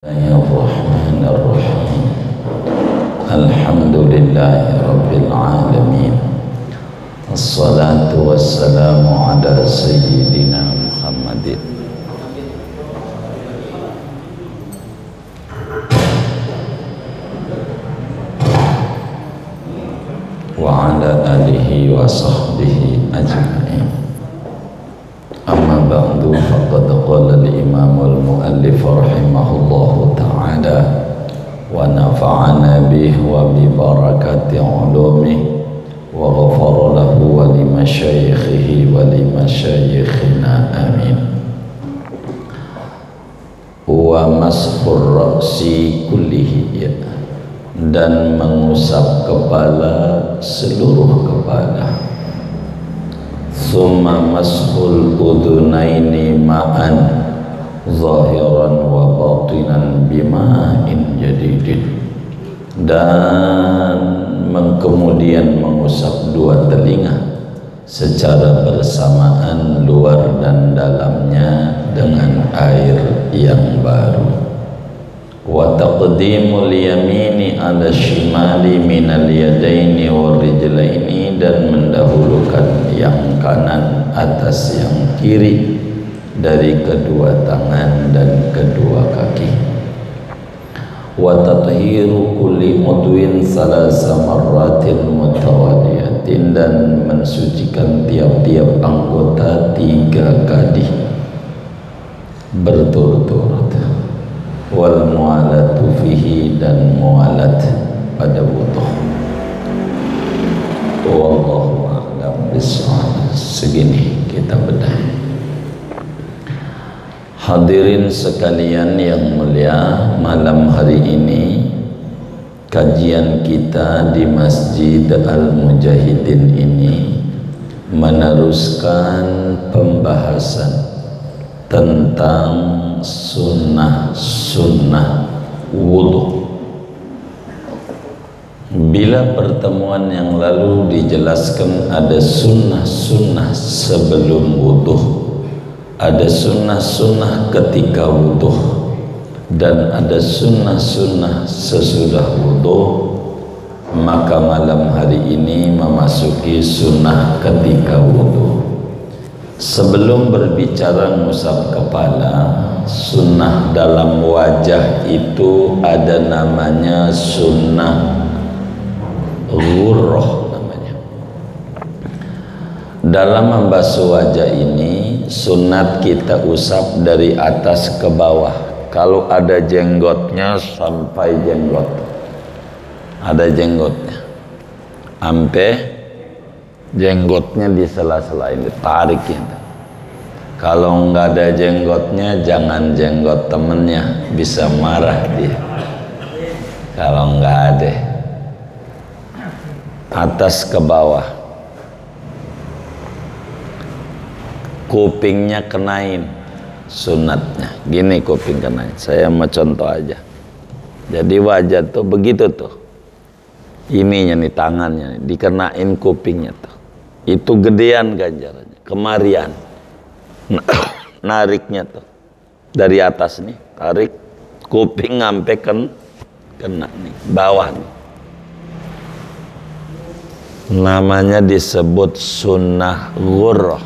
Bismillahirrahmanirrahim. Alhamdulillahi rabbil alamin. Assalatu wassalamu ala sayyidina Muhammadin wa ala alihi wa sahbihi ajma'in. Amma ba'du, faqad qala al-imam al-muallif rahimahullahu ta'ala wa nafa'ana bihi wa bi barakati ulumihi wa ghafara lahu wa li masyaikhihi wa li masyaikhina amin. Wa mashur ra'si kullihi, dan mengusap kepala, seluruh kepala. Summa mashul udunaini ma'an zahiran wa batinan bima'in jadidin, dan kemudian mengusap dua telinga secara bersamaan, luar dan dalamnya, dengan air yang baru. Wa taqdimul yamini ala shimali minal yadaini wal rijlaini, dan mendahulukan yang kanan atas yang kiri dari kedua tangan dan kedua kaki. Wa tathiru kulli udwin salasa marratin mutawaliyatin, dan mensucikan tiap-tiap anggota 3 kali berturut-turut. Wal mu'alatu fihi, dan mu'alat pada wudu. Wallahu a'lam bishawab. Segini kita bedah. Hadirin sekalian yang mulia, malam hari ini kajian kita di Masjid Al-Mujahidin ini meneruskan pembahasan tentang sunnah-sunnah wudhu. Bila pertemuan yang lalu dijelaskan ada sunnah-sunnah sebelum wudhu, ada sunnah-sunnah ketika wudhu, dan ada sunnah-sunnah sesudah wudhu, maka malam hari ini memasuki sunnah ketika wudhu. Sebelum berbicara ngusap kepala, sunnah dalam wajah itu ada namanya sunnah ghurrah namanya. Dalam membasuh wajah ini, sunat kita usap dari atas ke bawah. Kalau ada jenggotnya sampai jenggot, ada jenggotnya, sampai jenggotnya di sela-sela ini, tarik gitu. Kalau nggak ada jenggotnya, jangan jenggot temennya, bisa marah dia. Kalau nggak ada, atas ke bawah, kupingnya kenain, sunatnya. Gini kuping kenain. Saya mau contoh aja. Jadi wajah tuh begitu tuh, ininya nih, tangannya nih, dikenain kupingnya tuh. Itu gedean ganjarannya, kemarian. Nariknya tuh dari atas nih, tarik kuping sampai kena nih, bawah nih. Namanya disebut sunnah ghurrah,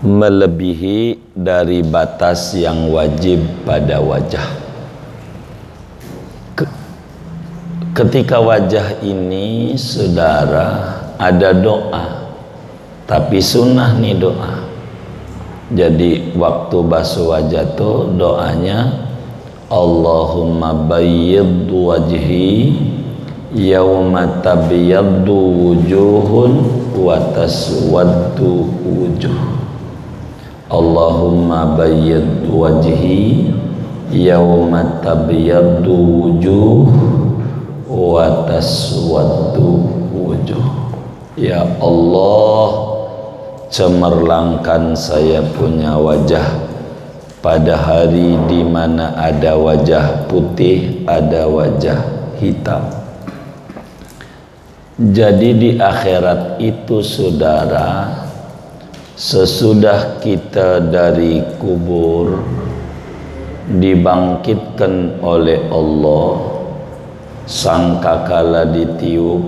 melebihi dari batas yang wajib pada wajah. Ketika wajah ini, saudara, ada doa, tapi sunnah nih doa. Jadi waktu basuh wajah tuh doanya, Allahumma bayyid wajhi yawma tabyaddu wujuhun wa taswaddu wujuh. Allahumma bayyid wajhi yawma tabyaddu wujuh wa taswaddu wujuh. Ya Allah, cemerlangkan saya punya wajah pada hari di mana ada wajah putih, ada wajah hitam. Jadi di akhirat itu, saudara, sesudah kita dari kubur, dibangkitkan oleh Allah sangkakala ditiup,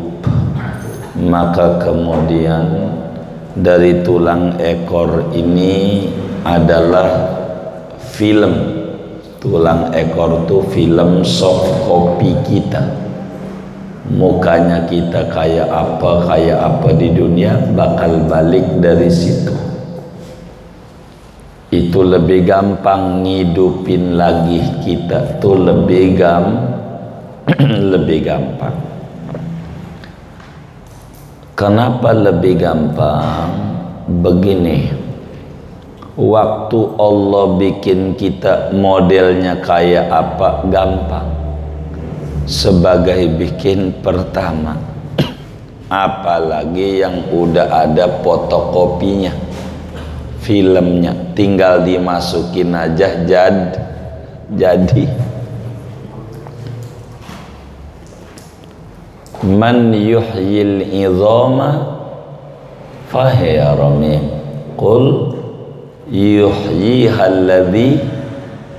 maka kemudian dari tulang ekor ini adalah film. Tulang ekor itu film soft copy kita. Mukanya kita kayak apa di dunia bakal balik dari situ. Itu lebih gampang ngidupin lagi kita tuh lebih gampang. Kenapa lebih gampang? Begini, waktu Allah bikin kita modelnya kayak apa gampang. Sebagai bikin pertama, apalagi yang udah ada fotokopinya, filmnya, tinggal dimasukin aja jadi. Man yuhyil idhama fahiya ramim qul yuhyiha alladhi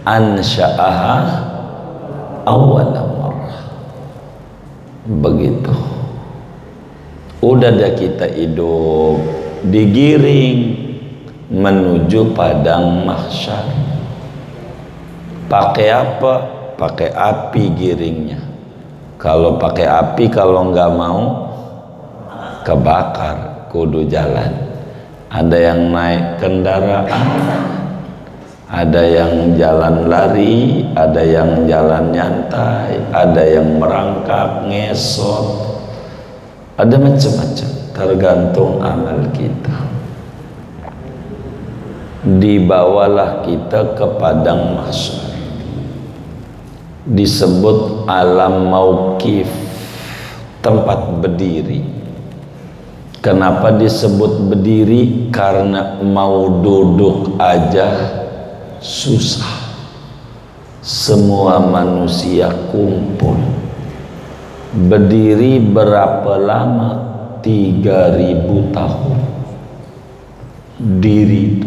ansha'aha awwala marrah. Begitu. Udah dah kita hidup digiring menuju padang mahsyar. Pakai apa? Pakai api giringnya. Kalau pakai api, kalau nggak mau kebakar, kudu jalan. Ada yang naik kendaraan, ada yang jalan lari, ada yang jalan nyantai, ada yang merangkak ngesot, ada macam-macam, tergantung amal kita. Dibawalah kita ke padang mahsyar, disebut alam mauqif, tempat berdiri. Kenapa disebut berdiri? Karena mau duduk aja susah. Semua manusia kumpul. Berdiri berapa lama? 3000 tahun. Diri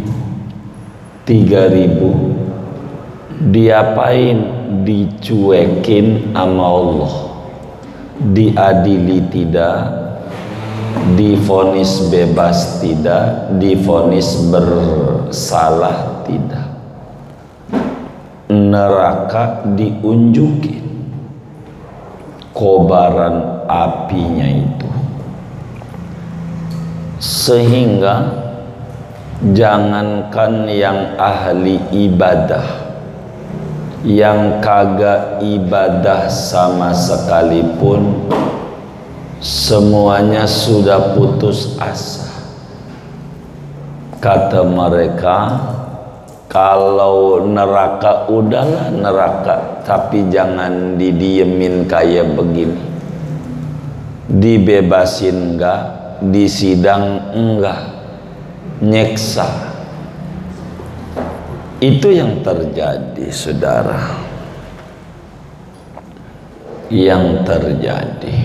3000. Diapain? Dicuekin sama Allah. Diadili tidak, divonis bebas tidak, divonis bersalah tidak. Neraka diunjukin kobaran apinya itu, sehingga jangankan yang ahli ibadah, yang kagak ibadah sama sekalipun semuanya sudah putus asa. Kata mereka, kalau neraka udahlah neraka, tapi jangan didiemin kayak begini. Dibebasin enggak, disidang enggak, nyeksa. Itu yang terjadi, saudara. Yang terjadi.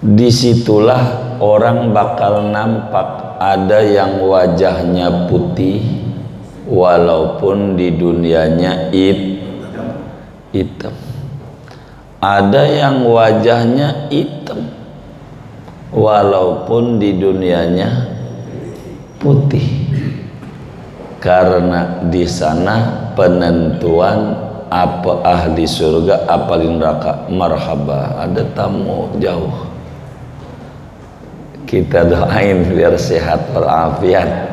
Disitulah orang bakal nampak ada yang wajahnya putih walaupun di dunianya hitam. Ada yang wajahnya hitam walaupun di dunianya putih. Karena di sana penentuan apa ahli surga, apa di neraka. Marhaba, ada tamu jauh. Kita doain biar sehat walafiat.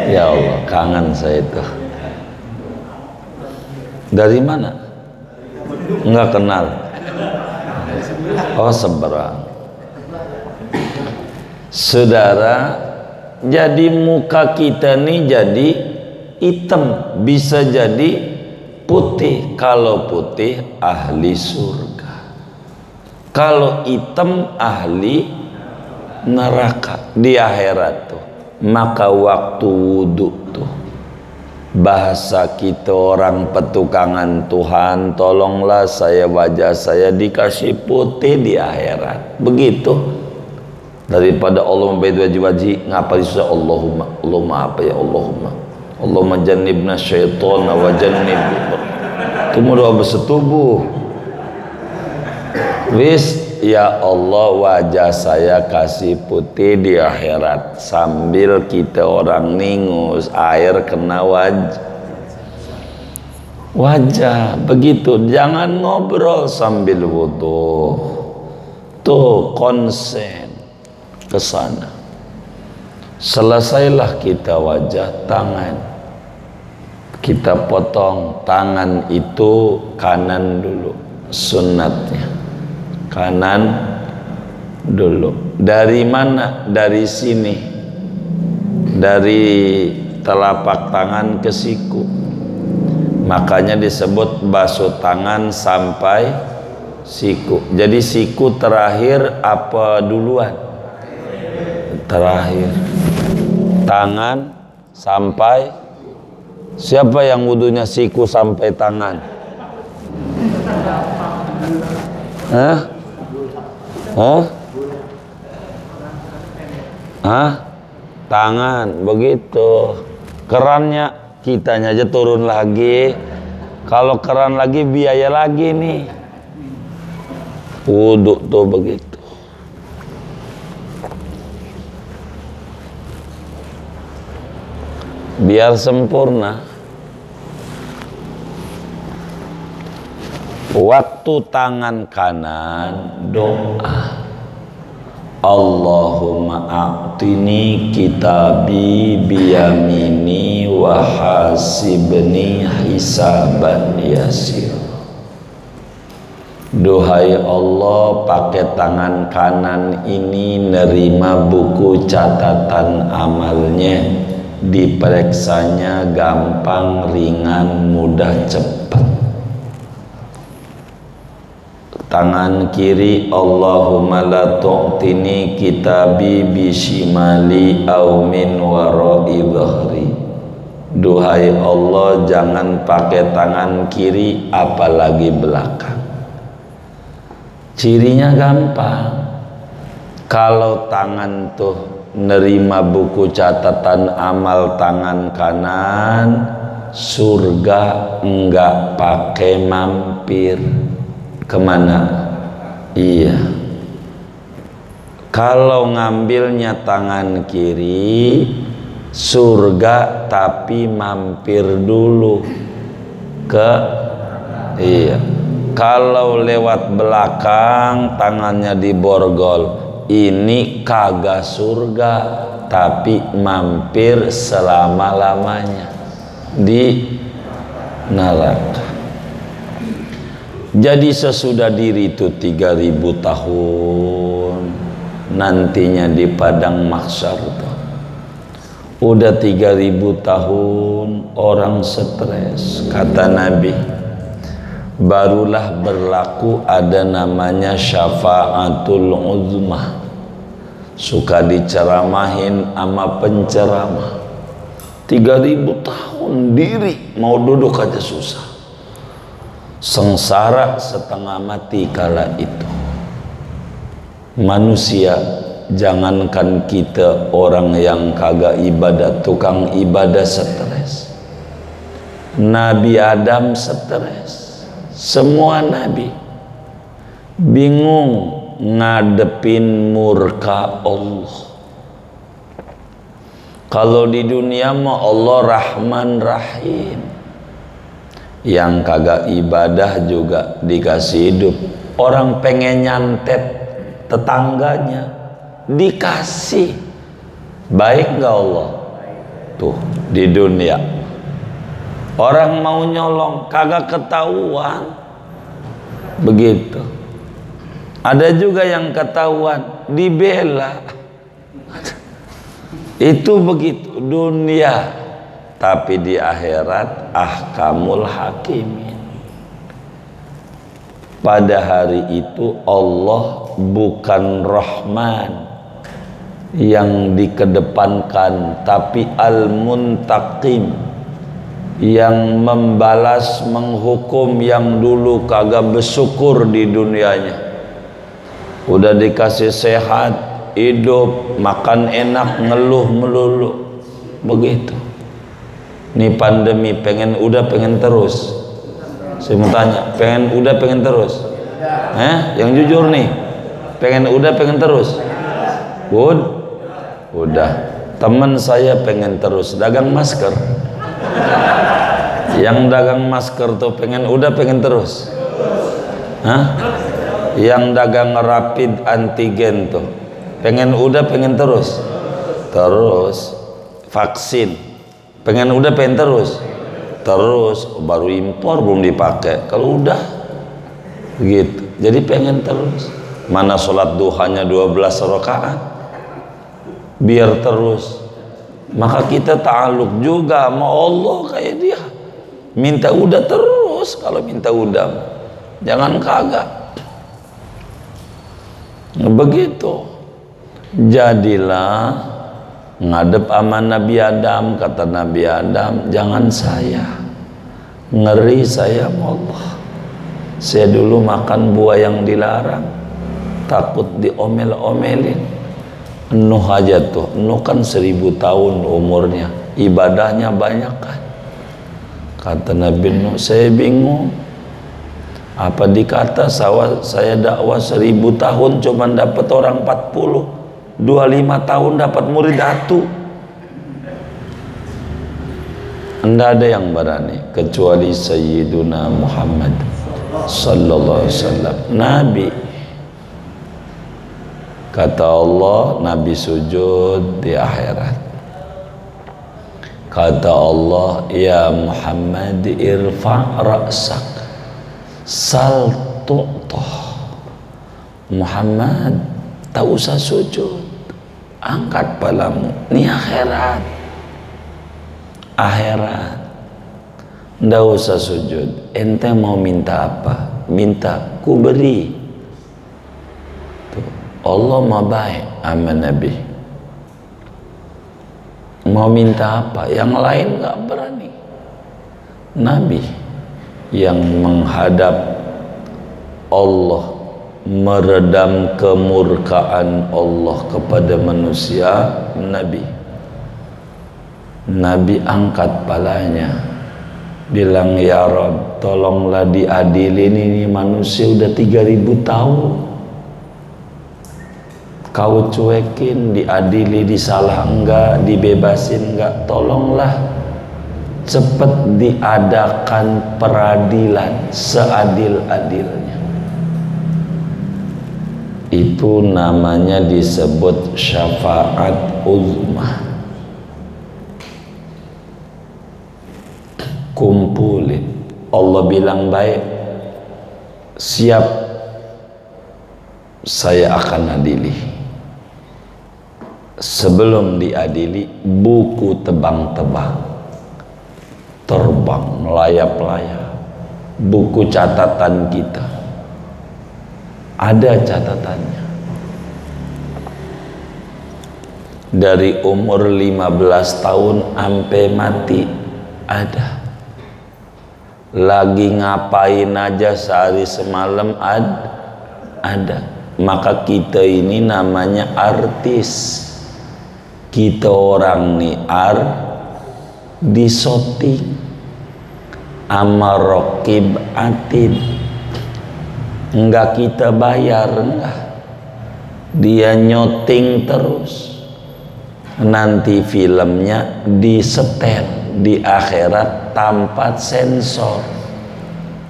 Ya Allah, kangen saya itu. Dari mana? Enggak kenal. Oh, seberang. Saudara, jadi muka kita nih jadi hitam, bisa jadi putih. Kalau putih ahli surga, kalau hitam ahli neraka di akhirat tuh. Maka waktu wudhu tuh, bahasa kita orang petukangan, Tuhan tolonglah saya, wajah saya dikasih putih di akhirat. Begitu. Daripada Allah membeda wajhi, ngapa susah Allahumma apa ya Allahumma. Allahumma jannibna syaitana wa jannib. Itu doa bersetubuh. Wis, ya Allah, wajah saya kasih putih di akhirat, sambil kita orang ningus air kena wajah begitu. Jangan ngobrol sambil wudu. Tuh konsen ke sana. Selesailah kita wajah, tangan kita potong. Tangan itu kanan dulu, sunnatnya kanan dulu. Dari mana? Dari sini, dari telapak tangan ke siku. Makanya disebut basuh tangan sampai siku. Jadi siku terakhir apa duluan? Terakhir. Tangan sampai, siapa yang wudunya siku sampai tangan? Hah? Hah? Hah? Tangan, begitu. Kerannya kitanya aja turun lagi. Kalau keran lagi biaya lagi nih. Wudu tuh begitu. Biar sempurna. Waktu tangan kanan doa, Allahumma a'tini kitabi biyamini wa hasibni hisaban yasir. Duhai Allah, pakai tangan kanan ini nerima buku catatan amalnya, diperiksanya gampang, ringan, mudah, cepat. Tangan kiri, Allahumma la tu'tini kitabi bishimali aw min wara'i dhahri. Duhai Allah, jangan pakai tangan kiri apalagi belakang. Cirinya gampang. Kalau tangan tuh nerima buku catatan amal tangan kanan, surga enggak pakai mampir. Kemana? Iya. Kalau ngambilnya tangan kiri, surga tapi mampir dulu ke, iya. Kalau lewat belakang tangannya diborgol, ini kagak surga tapi mampir selama-lamanya di neraka. Jadi sesudah diri itu 3000 tahun nantinya di padang mahsyar tuh. Udah 3000 tahun orang stres, kata Nabi. Barulah berlaku ada namanya syafaatul uzmah. Suka diceramahin sama penceramah. 3000 tahun diri mau duduk aja susah. Sengsara setengah mati kala itu. Manusia, jangankan kita orang yang kagak ibadah, tukang ibadah stres. Nabi Adam stres. Semua nabi bingung ngadepin murka Allah. Kalau di dunia mah Allah Rahman Rahim. Yang kagak ibadah juga dikasih hidup. Orang pengen nyantet tetangganya, dikasih. Baik nggak Allah? Tuh di dunia. Orang mau nyolong kagak ketahuan. Begitu. Ada juga yang ketahuan, dibela. Itu begitu dunia. Tapi di akhirat ahkamul hakimin. Pada hari itu Allah bukan Rahman yang dikedepankan, tapi Al-Muntaqim yang membalas, menghukum yang dulu kagak bersyukur di dunianya. Udah dikasih sehat, hidup, makan enak, ngeluh melulu. Begitu. Nih pandemi pengen terus. Saya mau tanya, pengen terus? Yang jujur nih, pengen terus? Udah. Teman saya pengen terus dagang masker. Yang dagang masker tuh pengen terus? Yang dagang rapid antigen tuh pengen terus? Terus vaksin pengen terus? Baru impor belum dipakai. Kalau udah gitu, jadi pengen terus. Mana sholat duhanya 12 rakaat biar terus. Maka kita ta'aluk juga sama Allah kayak dia, minta udah terus. Kalau minta udah, jangan kagak. Begitu. Jadilah ngadep sama Nabi Adam. Kata Nabi Adam, jangan saya, ngeri saya sama Allah. Saya dulu makan buah yang dilarang, takut diomel-omelin. Nuh aja tuh, Nuh kan 1000 tahun umurnya, ibadahnya banyak kan. Kata Nabi Nuh, saya bingung, apa dikata saya dakwah 1000 tahun cuma dapat orang 40, 25 tahun dapat murid 1. Nggak ada yang berani kecuali Sayyiduna Muhammad sallallahu alaihi wasallam, Nabi. Kata Allah, Nabi sujud di akhirat. Kata Allah, ya Muhammad irfa' ra'sak sal tu'tah. Muhammad, tak usah sujud, angkat palamu. Ini akhirat. Nggak usah sujud. Ente mau minta apa? Minta, ku beri. Allah mah baik sama Nabi. Mau minta apa? Yang lain gak berani. Nabi yang menghadap Allah, meredam kemurkaan Allah kepada manusia. Nabi angkat palanya, bilang, ya Rabb, tolonglah diadilin ini manusia udah 3000 tahun. Kau cuekin, diadili, disalah enggak, dibebasin enggak, tolonglah cepat diadakan peradilan seadil-adilnya. Itu namanya disebut syafaat uzma. Kumpulin, Allah bilang baik, siap, saya akan adili. Sebelum diadili, buku tebang-tebang, terbang melayap-layap, buku catatan kita ada catatannya. Dari umur 15 tahun sampai mati ada. Lagi ngapain aja sehari semalam ada. Maka kita ini namanya artis. Kita orang nih disoting ama rokib atid, enggak kita bayar, enggak, dia nyoting terus. Nanti filmnya disetel di akhirat tanpa sensor,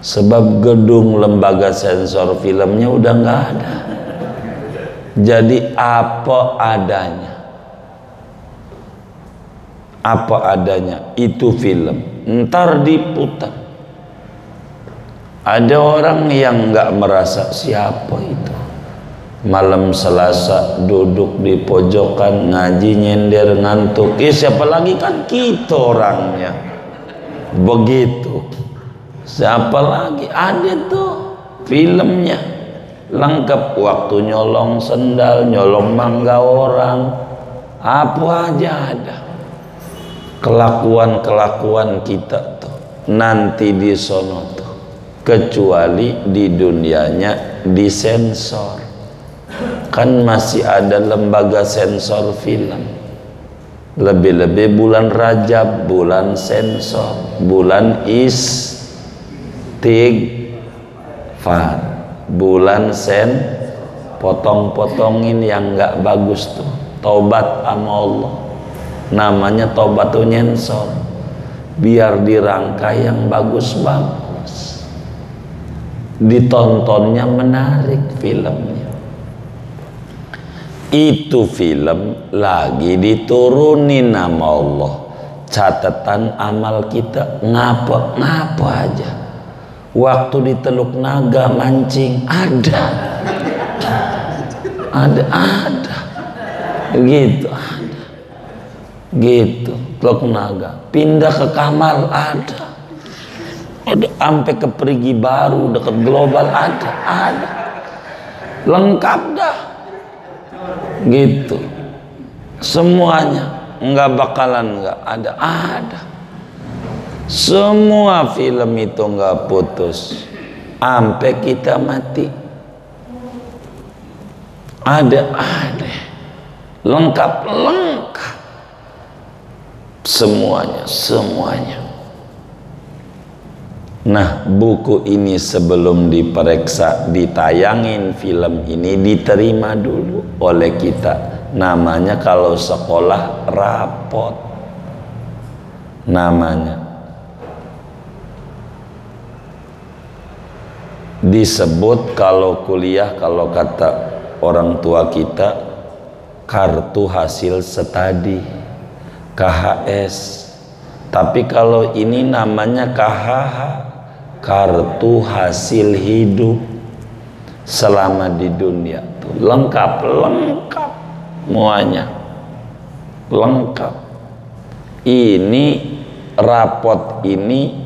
sebab gedung lembaga sensor filmnya udah enggak ada. Jadi apa adanya itu film, ntar diputar. Ada orang yang nggak merasa siapa itu, malam Selasa duduk di pojokan ngaji nyender ngantuk. Siapa lagi, kan kita orangnya begitu. Siapa lagi, ada tuh filmnya lengkap, waktu nyolong sendal, nyolong mangga orang, apa aja ada. Kelakuan kita tuh nanti di sono tuh, kecuali di dunianya disensor. Kan masih ada lembaga sensor film. Lebih-lebih bulan Rajab, bulan sensor, bulan istighfar, bulan potong-potongin yang nggak bagus tuh, tobat sama Allah. Namanya tobat tuh nyensor, biar dirangkai yang bagus-bagus, ditontonnya menarik filmnya. Itu film lagi diturunin nama Allah, catatan amal kita ngapa-ngapa aja. Waktu di Teluk Naga mancing ada gitu, gitu. Teluk Naga pindah ke Kamal ada sampai ke Perigi Baru dekat Global ada lengkap dah gitu, semuanya nggak bakalan nggak ada. Semua film itu nggak putus sampai kita mati, ada lengkap semuanya. Nah, buku ini sebelum diperiksa, ditayangin film ini diterima dulu oleh kita. Namanya kalau sekolah rapot. Namanya. Disebut kalau kuliah, kalau kata orang tua kita, kartu hasil studi, KHS. Tapi kalau ini namanya KHH, kartu hasil hidup selama di dunia tuh lengkap semuanya lengkap. Ini rapot ini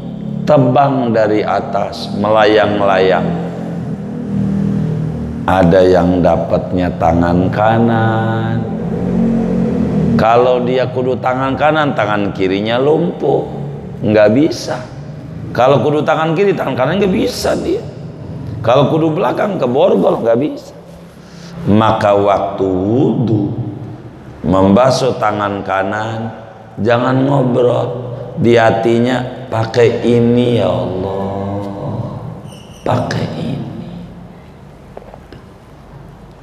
tebang dari atas melayang-layang. Ada yang dapatnya tangan kanan, kalau dia kudu tangan kanan, tangan kirinya lumpuh, nggak bisa. Kalau kudu tangan kiri, tangan kanan nggak bisa dia. Kalau kudu belakang ke borgol nggak bisa. Maka waktu wudhu membasuh tangan kanan, jangan ngobrol di hatinya, pakai ini ya Allah, pakai ini.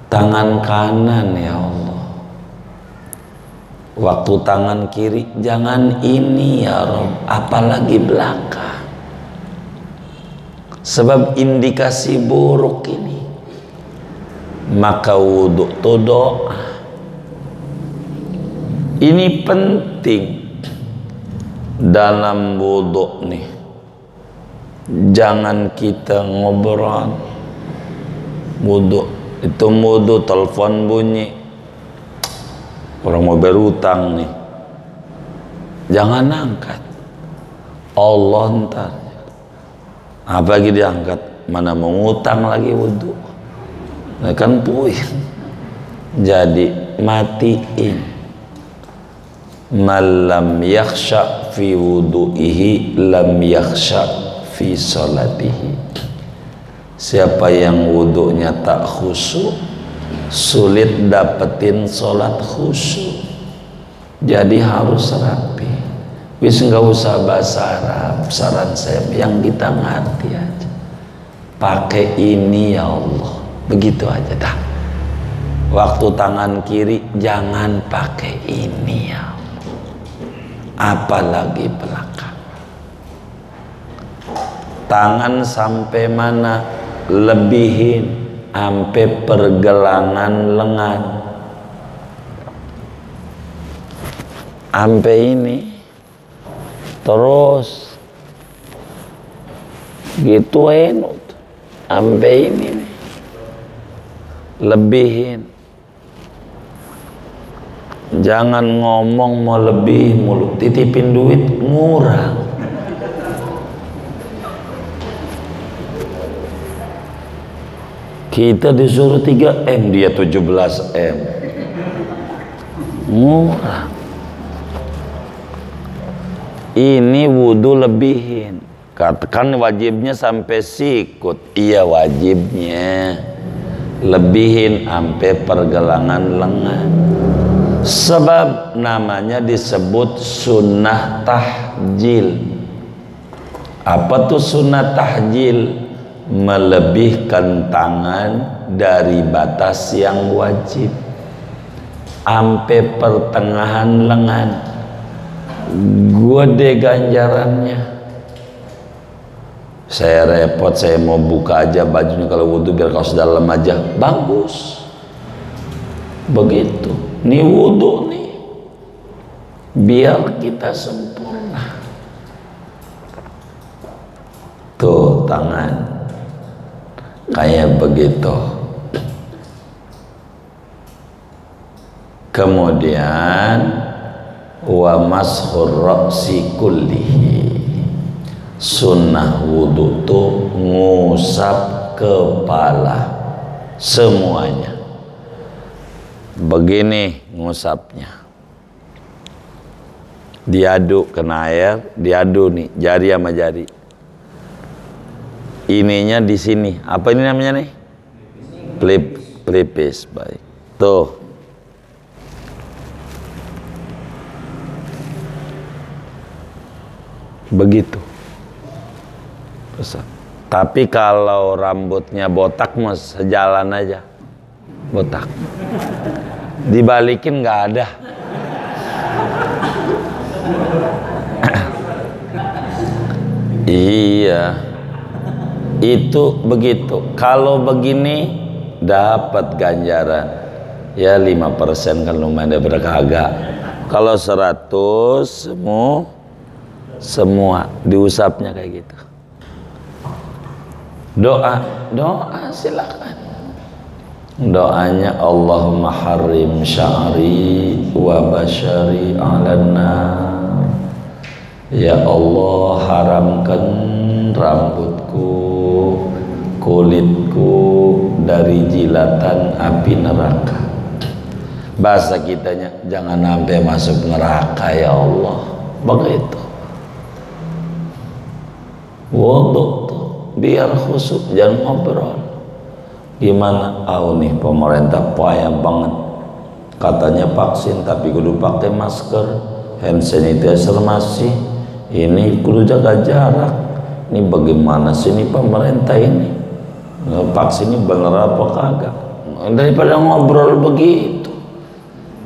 Tangan kanan ya Allah. Waktu tangan kiri, jangan ini ya Rabb, apalagi belakang. Sebab indikasi buruk ini. Maka wudhu itu doa. Ini penting dalam wudhu nih. Jangan kita ngobrol. Wudhu itu wudhu, telepon bunyi, orang mau berutang nih, jangan angkat. Allah ntar apa lagi diangkat, mana mau ngutang lagi wudhu, nah kan puyeng. Jadi matiin. Malam yakhsha fi wudu'ihi lam yakhsha fi salatihi. Siapa yang wudhunya tak khusyuk, sulit dapetin sholat khusyuk. Jadi harus rapi. Wis nggak usah bahasa Arab, saran saya yang kita ngerti aja. Pakai ini ya Allah, begitu aja dah. Waktu tangan kiri jangan pakai ini ya Allah, apalagi belakang. Tangan sampai mana? Lebihin sampai pergelangan lengan, sampai ini terus gitu enut sampai ini nih. Lebihin, jangan ngomong mau lebih mulu, titipin duit ngurang. Kita disuruh 3M, dia 17M. Murah. Ini wudhu lebihin. Katakan wajibnya sampai sikut. Iya wajibnya. Lebihin sampai pergelangan lengan. Sebab namanya disebut sunnah tahjil. Apa tuh sunnah tahjil? Melebihkan tangan dari batas yang wajib sampai pertengahan lengan, gede ganjarannya. Saya repot, saya mau buka aja bajunya kalau wudhu biar kaos dalam aja, bagus begitu. Nih wudhu nih biar kita sempurna. Tuh tangan kayak begitu. Kemudian wa mashur ra'si kullihi, sunnah wudu tuh ngusap kepala semuanya. Begini ngusapnya, diaduk kena air, diadu nih jari sama jari. Ininya di sini, apa ini namanya nih? Pelipis. Baik, tuh. Begitu. Tapi kalau rambutnya botak mas sejalan aja, botak. Dibalikin nggak ada. Iya. Itu begitu. Kalau begini dapat ganjaran ya 5% kan lumayan daripada kagak. Kalau 100 semua diusapnya kayak gitu. Doa silakan. Doanya Allahumma harim sya'ri wa basyari 'alan nar. Ya Allah, haramkan rambutku, kulitku dari jilatan api neraka. Bahasa kitanya, jangan sampai masuk neraka ya Allah. Begitu. Wudu tuh biar khusyuk, jangan ngobrol. Gimana? Nih pemerintah payah banget. Katanya vaksin tapi kudu pakai masker, hand sanitizer masih. Ini kudu jaga jarak. Ini bagaimana sih ini pemerintah ini? Vaksin ini bener apa kagak? Daripada ngobrol begitu,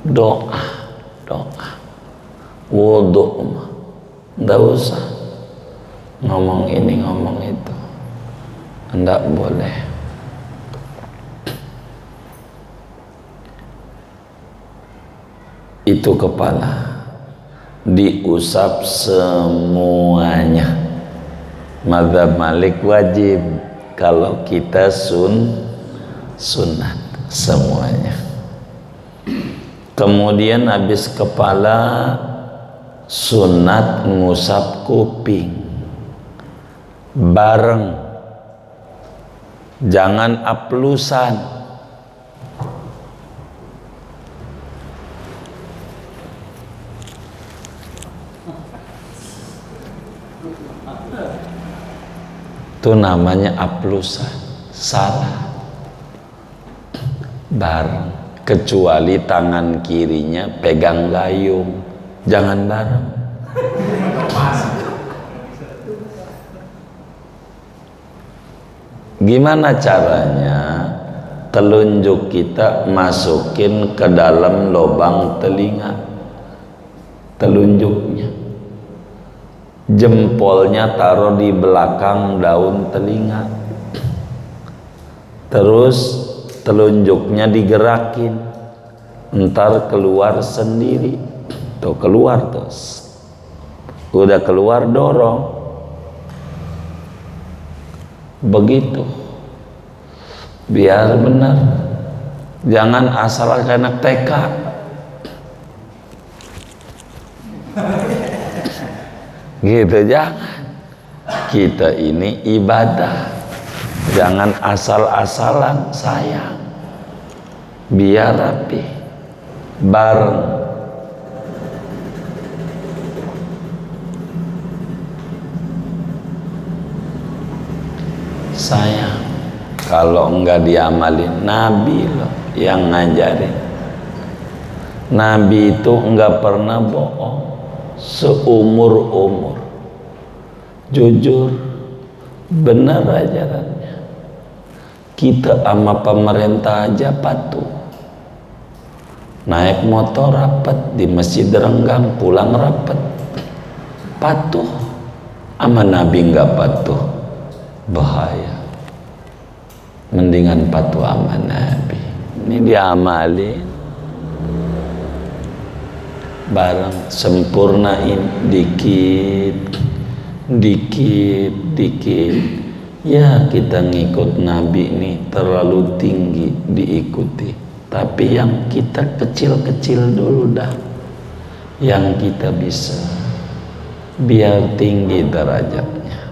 doa, wudu mah, nggak usah ngomong ini ngomong itu, nggak boleh. Itu kepala diusap semuanya. Mazhab Malik wajib, kalau kita sunat semuanya. Kemudian habis kepala sunat ngusap kuping bareng, jangan aplusan. Itu namanya aplusan, salah. Bareng, kecuali tangan kirinya pegang gayung, jangan bareng. Gimana caranya? Telunjuk kita masukin ke dalam lubang telinga, telunjuknya. Jempolnya taruh di belakang daun telinga, terus telunjuknya digerakin, ntar keluar sendiri. Tuh keluar tuh, udah keluar dorong, begitu biar benar. Jangan asal kayak anak TK. Gitu, jangan. Kita ini ibadah, jangan asal-asalan, sayang. Biar rapi, bareng. Sayang, kalau enggak diamalin, Nabi loh yang ngajarin. Nabi itu enggak pernah bohong seumur-umur, jujur, benar ajarannya. Kita sama pemerintah aja patuh, naik motor rapat di Masjid Renggang, pulang rapat, patuh. Sama Nabi enggak patuh, bahaya. Mendingan patuh sama Nabi. Ini diamalin bareng, sempurnain dikit dikit. Ya kita ngikut Nabi nih terlalu tinggi diikuti, tapi yang kita kecil-kecil dulu dah, yang kita bisa, biar tinggi derajatnya.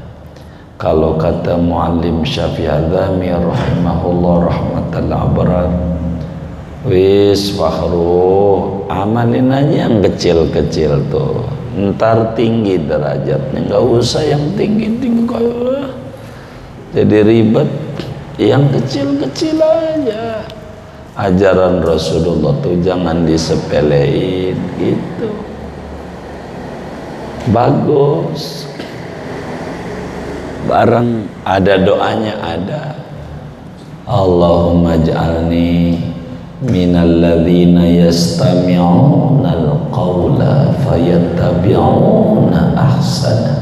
Kalau kata Muallim Syafi'i Adzami rahimahullah rahmatal abrar, wis fakhru, amalin aja yang kecil-kecil tuh, ntar tinggi derajatnya. Nggak usah yang tinggi-tinggi kayak jadi ribet, yang kecil-kecil aja. Ajaran Rasulullah tuh jangan disepelein gitu, bagus. Bareng ada doanya, ada Allahumma ja'alni minal ladzina yastami'una al-qawla fayattabi'una ahsana.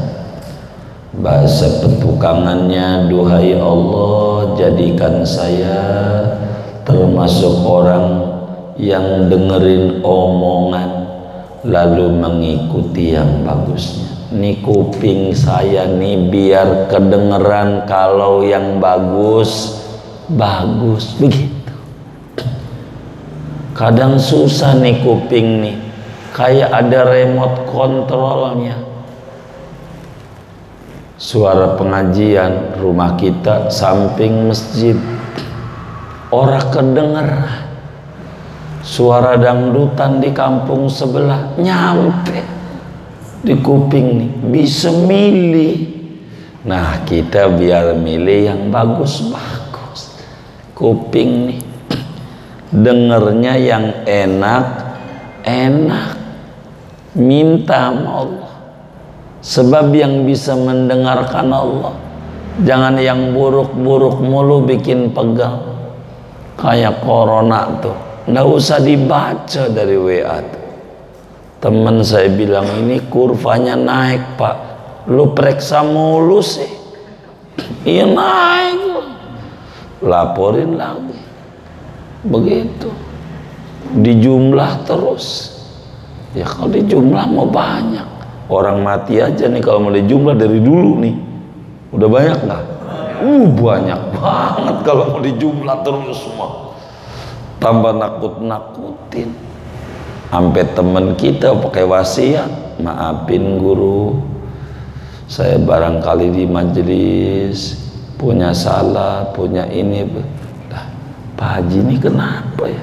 Bahasa petukangannya, duhai Allah, jadikan saya termasuk orang yang dengerin omongan lalu mengikuti yang bagusnya. Nih kuping saya nih biar kedengeran kalau yang bagus begitu. Kadang susah nih kuping nih, kayak ada remote kontrolnya. Suara pengajian rumah kita samping masjid, orang kedengeran. Suara dangdutan di kampung sebelah nyampe di kuping nih, bisa milih. Nah kita biar milih yang bagus-bagus. Kuping nih dengernya yang enak, minta sama Allah, sebab yang bisa mendengarkan Allah. Jangan yang buruk-buruk mulu bikin pegal, kayak corona tuh, nggak usah dibaca dari WA tuh. Temen saya bilang, ini kurvanya naik pak, lu periksa mulu sih. Iya naik, laporin lagi, begitu, dijumlah terus. Ya kalau dijumlah mau banyak, orang mati aja nih kalau mau dijumlah dari dulu nih, udah banyak nggak? Banyak banget kalau mau dijumlah terus semua, tambah nakut-nakutin. Sampai temen kita pakai wasiat, maafin guru, saya barangkali di majelis punya salah, punya ini. Nah, Pak Haji ini kenapa ya?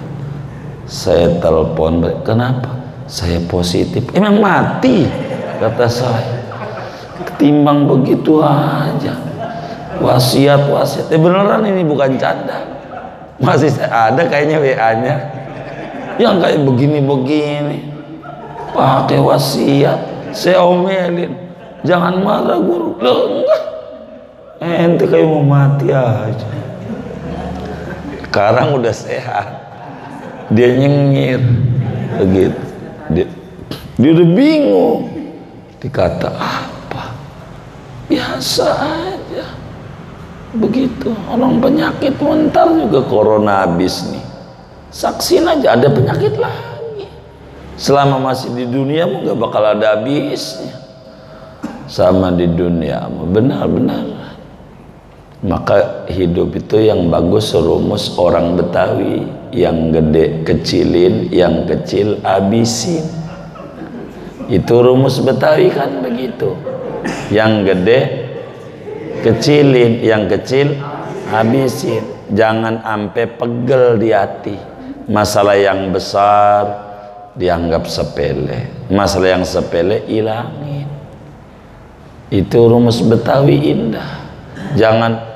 Saya telepon, kenapa? Saya positif. Emang mati, kata saya. Ketimbang begitu aja, wasiat. Beneran ini bukan canda. Masih ada kayaknya WA-nya yang kayak begini-begini, pakai wasiat. Saya omelin, jangan marah guru. Loh, enggak, ente kayak mau mati aja. Sekarang udah sehat, dia nyengir begitu, dia udah bingung, dikata apa, biasa aja begitu. Orang penyakit mentar juga corona habis nih, saksin aja ada penyakit lagi. Selama masih di dunia nggak bakal ada habisnya. Sama di dunia benar-benar. Maka hidup itu yang bagus rumus orang Betawi, yang gede kecilin, yang kecil habisin. Itu rumus Betawi kan begitu. Yang gede kecilin, yang kecil habisin. Jangan sampai pegel di hati. Masalah yang besar dianggap sepele, masalah yang sepele hilangin. Itu rumus Betawi indah. Jangan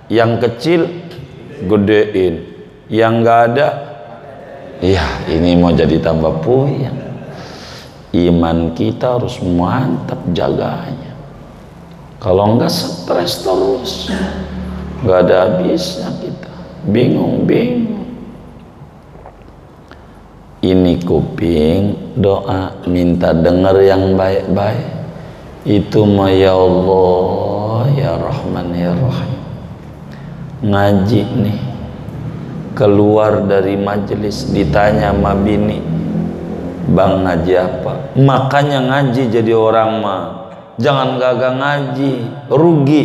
yang kecil gedein, yang nggak ada Iya, ini mau jadi tambah puyeng. Iman kita harus mantap jaganya. Kalau enggak stres terus, enggak ada habisnya kita. Bingung-bingung. Ini kuping doa minta dengar yang baik-baik. Itu mah ya Allah ya Rahman ya Rahim. Ngaji nih, keluar dari majelis ditanya sama bini, bang ngaji apa? Makanya ngaji jadi orang mah jangan gagah ngaji, rugi.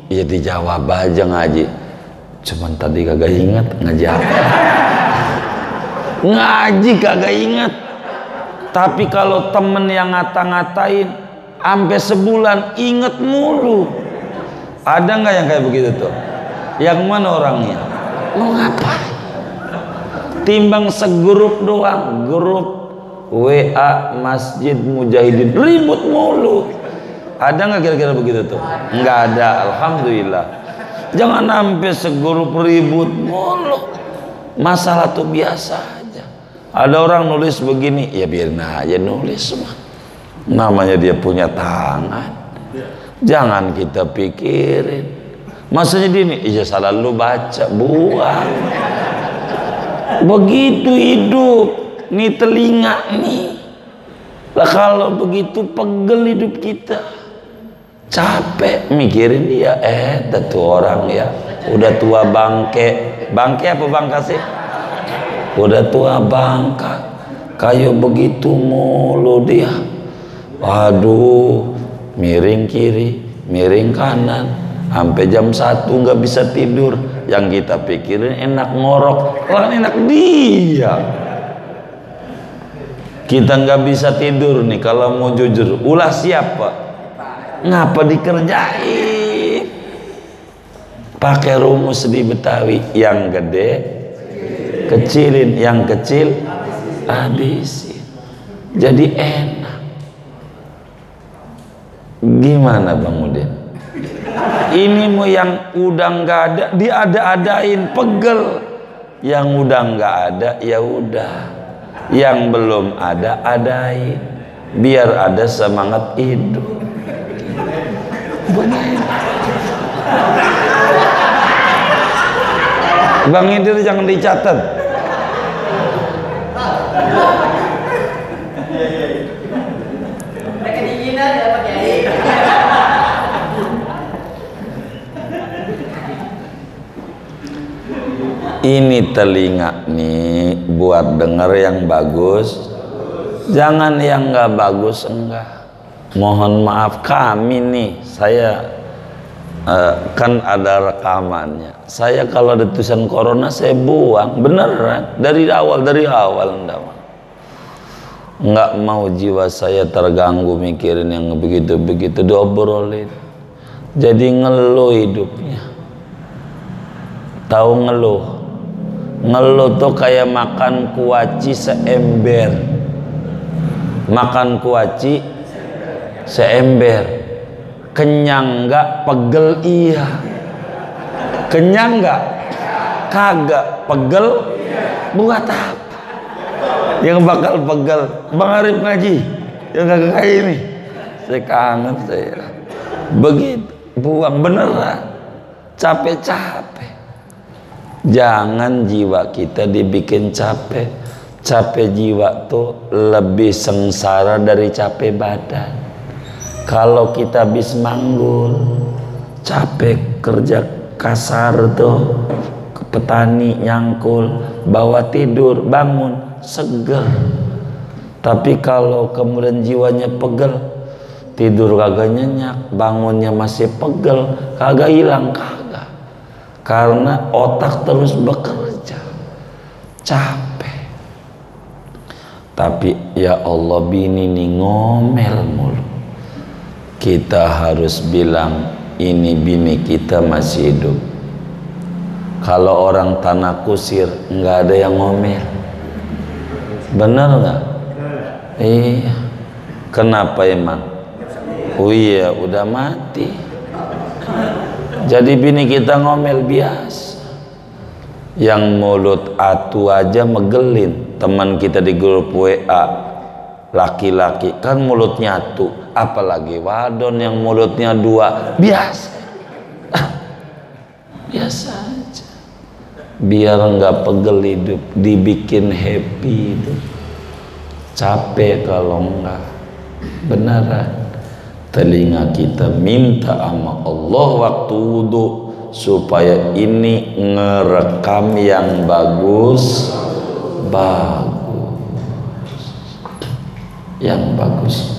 Ya dijawab aja ngaji. Cuman tadi kagak ingat ngaji apa. Ngaji kagak ingat. Tapi kalau temen yang ngata-ngatain sampai sebulan inget mulu. Ada nggak yang kayak begitu tuh? Yang mana orangnya? Lo ngapain? Timbang segrup doang, grup WA Masjid Mujahidin ribut mulu. Ada nggak kira-kira begitu tuh? Nggak ada, alhamdulillah. Jangan sampai segrup ribut mulu. Masalah tuh biasa aja. Ada orang nulis begini, ya biarin aja nulis semua. Namanya dia punya tangan. Jangan kita pikirin. Maksudnya gini, iya salah lu baca, buang. Begitu hidup, nih telinga nih. Lah kalau begitu pegel hidup kita. Capek mikirin dia, tuh orang ya. Udah tua bangke. Bangke apa bangka sih? Udah tua bangka. Kayak begitu mulu dia. Waduh, miring kiri, miring kanan, sampai jam 1 nggak bisa tidur. Yang kita pikirin enak ngorok, kan enak dia. Kita nggak bisa tidur nih kalau mau jujur. Ulah siapa? Ngapa dikerjain? Pakai rumus di Betawi, yang gede kecilin, yang kecil habisin. Jadi enak. Gimana Bang Udin? Ini mau yang udah nggak ada diada-adain, pegel. Yang udah nggak ada ya udah. Yang belum ada adain, biar ada semangat hidup. Bang Idir jangan dicatat. Ini telinga nih buat denger yang bagus, jangan yang nggak bagus enggak. Mohon maaf kami nih, saya kan ada rekamannya. Saya kalau ada tulisan corona saya buang beneran dari awal nggak mau jiwa saya terganggu mikirin yang begitu-begitu diobrolin. Jadi ngeluh hidupnya. Tahu ngeluh? Ngeluh tuh kayak makan kuaci seember. Makan kuaci seember. Kenyang nggak, pegel iya. Kenyang nggak? Kagak. Pegel? Buat apa? Yang bakal pegel Bang Arif ngaji yang kagak kayak ini. Saya kangen saya. Begitu, buang beneran. Capek-capek. Jangan jiwa kita dibikin capek. Capek jiwa tuh lebih sengsara dari capek badan. Kalau kita habis manggul, capek kerja kasar tuh, ke petani nyangkul, bawa tidur, bangun, seger. Tapi kalau kemudian jiwanya pegel, tidur kagak nyenyak, bangunnya masih pegel, kagak hilang kagak. Karena otak terus bekerja, capek. Tapi ya Allah, bini nih ngomel mulu. Kita harus bilang ini bini kita masih hidup. Kalau orang tanah kusir nggak ada yang ngomel. Bener nggak? Iya. Kenapa emang? Oh iya, udah mati. Jadi bini kita ngomel biasa. Yang mulut atu aja megelin. teman kita di grup WA, laki-laki kan mulut nyatu, apalagi wadon yang mulutnya dua, biasa. Biasa aja, biar nggak pegel hidup, dibikin happy itu. Capek kalau enggak. Beneran. Telinga kita minta sama Allah waktu wudhu supaya ini ngerekam yang bagus, yang bagus.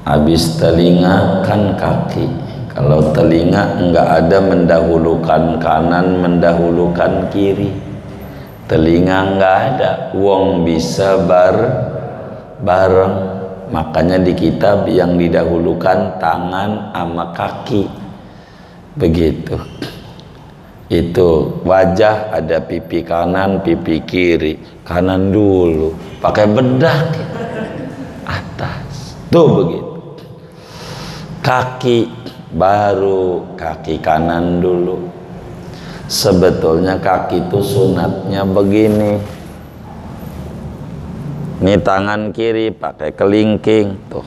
Habis telinga kan kaki. Kalau telinga enggak ada mendahulukan kanan, mendahulukan kiri. Telinga enggak ada, wong bisa bareng. Makanya di kitab yang didahulukan tangan sama kaki. Begitu. Itu wajah ada pipi kanan, pipi kiri. Kanan dulu, pakai bedak atas. Tuh begitu. Kaki baru kaki kanan dulu. Sebetulnya kaki itu sunatnya begini. Ini tangan kiri pakai kelingking tuh.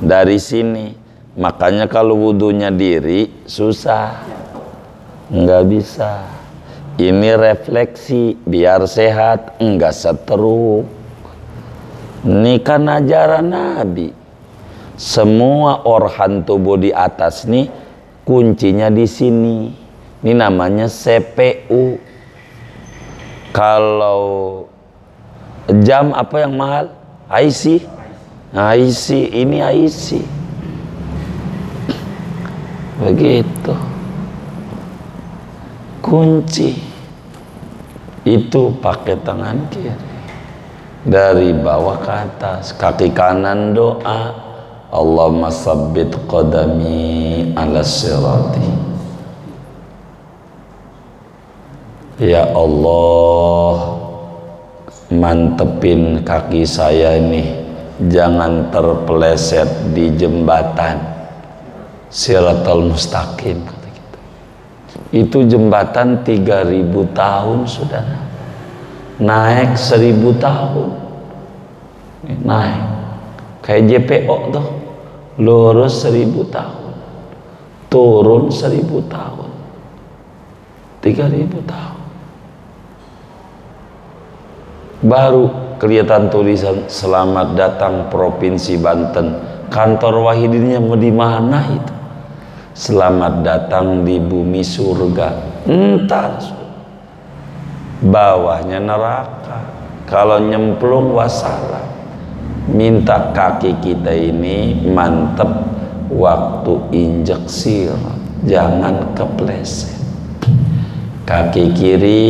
Dari sini. Makanya kalau wudunya diri susah. Nggak bisa. Ini refleksi biar sehat, enggak seteruk. Ini kan ajaran Nabi. Semua organ tubuh di atas nih kuncinya di sini. Ini namanya CPU. Kalau jam apa yang mahal? IC. IC, ini IC. Begitu. Kunci itu pakai tangan kiri. Dari bawah ke atas. Kaki kanan doa, Allahumma sabbit qadami ala sirati. Ya Allah, mantepin kaki saya ini, jangan terpeleset di jembatan Siratal Mustaqim. Kata kita. Itu jembatan 3000 tahun, saudara. Naik 1000 tahun. Naik kayak JPO tuh, lurus 1000 tahun, turun 1000 tahun, 3000 tahun. Baru kelihatan tulisan selamat datang Provinsi Banten. Kantor Wahidinnya mau di mana itu? Selamat datang di bumi surga. Entar bawahnya neraka. Kalau nyemplung wassalam. Minta kaki kita ini mantep waktu injek sirat, jangan kepleset. Kaki kiri,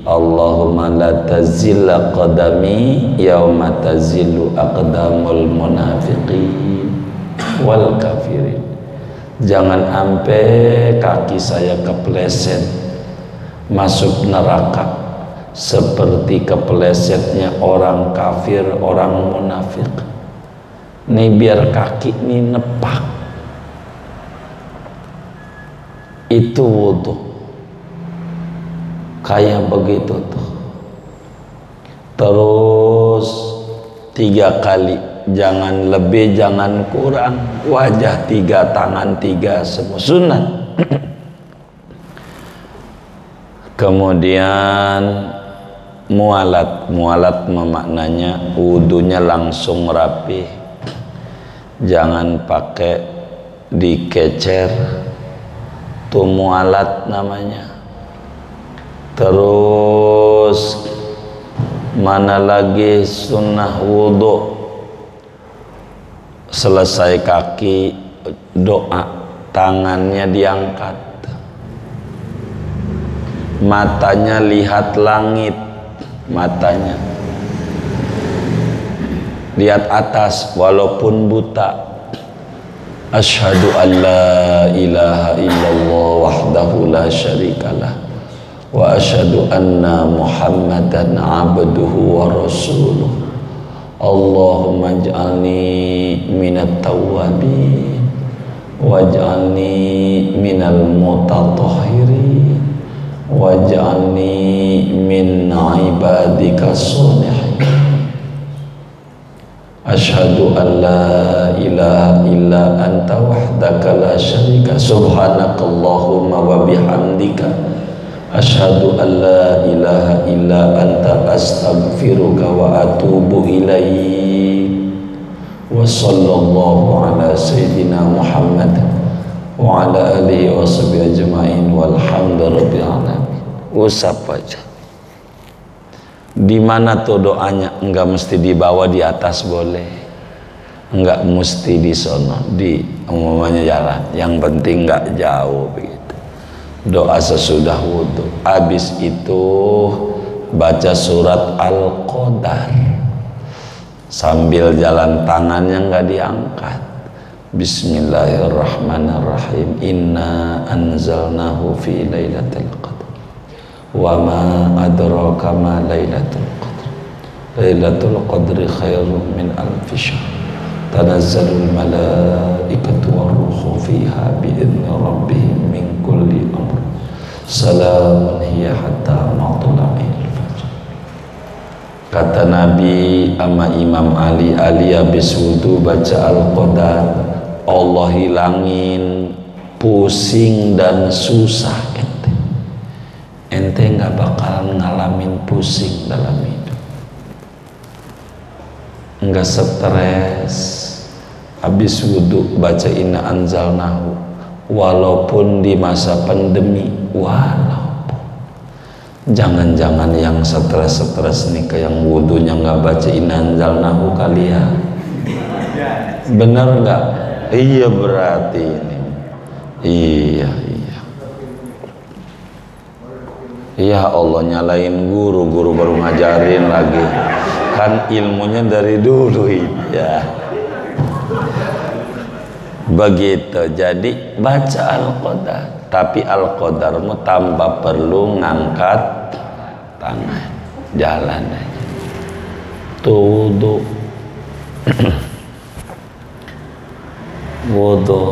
Allahumma la tazilla qadami yauma tazillu aqdamul munafiqin wal kafirin. Jangan sampai kaki saya kepleset masuk neraka seperti keplesetnya orang kafir, orang munafik. Ini biar kaki ini nepak. Itu wudu. Kayak begitu tuh. Terus 3 kali, jangan lebih, jangan kurang. Wajah 3, tangan 3, semua sunat. Kemudian mualat memaknanya wudunya langsung rapi, jangan pakai dikecer, tuh mualat namanya. Terus mana lagi sunnah wudu? Selesai kaki doa, tangannya diangkat, matanya lihat langit, matanya lihat atas walaupun buta. Asyhadu an la ilaha illallah wahdahu la syarikalah wa asyhadu anna Muhammadan abduhu wa rasuluh. Allahumma ij'alni minat tawwabin waj'alni minal mutatahhirin waj'alni min ibadika sholihin. Asyhadu an la ilaha illa anta wahdaka la syarika subhanakallahumma wa bihamdika asyhadu an la ilaha illa anta astaghfiruka wa atubu ilaik. Wa sallallahu ala sayyidina Muhammad wa ala alihi wa sahbihi ajma'in walhamdulillahirabbil alamin. Usap aja. Di mana tuh doanya? Enggak mesti dibawa di atas, boleh. Enggak mesti di sono, di umumnya jalan. Yang penting enggak jauh begitu. Doa sesudah wudhu. Habis itu baca surat Al-Qadar. Sambil jalan tangannya enggak diangkat. Bismillahirrahmanirrahim. Inna anzalnahu fi lailatul qadar. Wa ma adraka ma lailatul qadr. Lailatul qadri khairum min alfi syahr. Tanazzalul malaikatu warruhu fiha biidzni rabbihim min kulli amr. Salamun hiya hatta matla'il fajr. Kata Nabi ama Imam Ali, habis wudu baca Al-Qadar, Allah hilangin pusing dan susah. Ente nggak bakal ngalamin pusing dalam hidup, nggak stres. Habis wudhu baca inna anzalnahu, walaupun di masa pandemi, walaupun jangan-jangan yang stres nih kayak yang wudhunya nggak baca inna anzalnahu kali ya, bener nggak? Iya berarti ini, iya. Ya Allah, nyalain guru baru ngajarin lagi, kan ilmunya dari dulu ya. Begitu, jadi baca Al-Qadar, tapi Al-Qadarmu tambah perlu ngangkat tangan, jalan aja. Tuh wudu,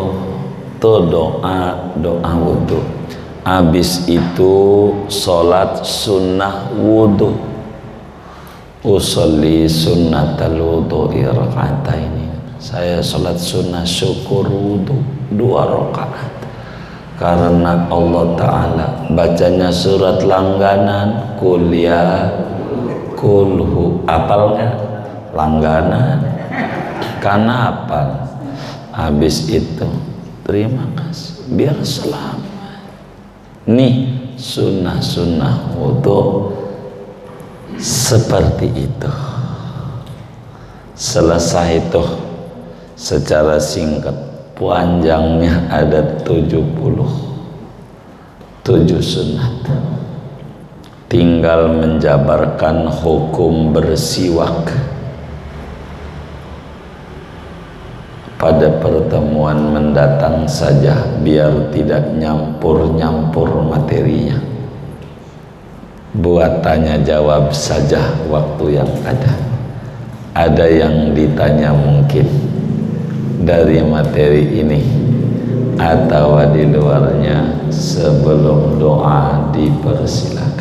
tuh doa wudu. Habis itu sholat sunnah wudu. Usolli sunnatal wudu'i raka'ataini. Saya sholat sunnah syukur wudu 2 rakaat. Karena Allah Ta'ala bacanya surat langganan, kuliah kulhu, apal nggak? Langganan. Karena apal. Habis itu terima kasih, biar selamat. Nih sunnah wudu seperti itu. Selesai itu secara singkat, panjangnya ada 77 sunat. Tinggal menjabarkan hukum bersiwak. Pada pertemuan mendatang saja, biar tidak nyampur materinya. Buat tanya jawab saja waktu yang ada. Ada yang ditanya mungkin dari materi ini atau di luarnya, sebelum doa dipersilakan.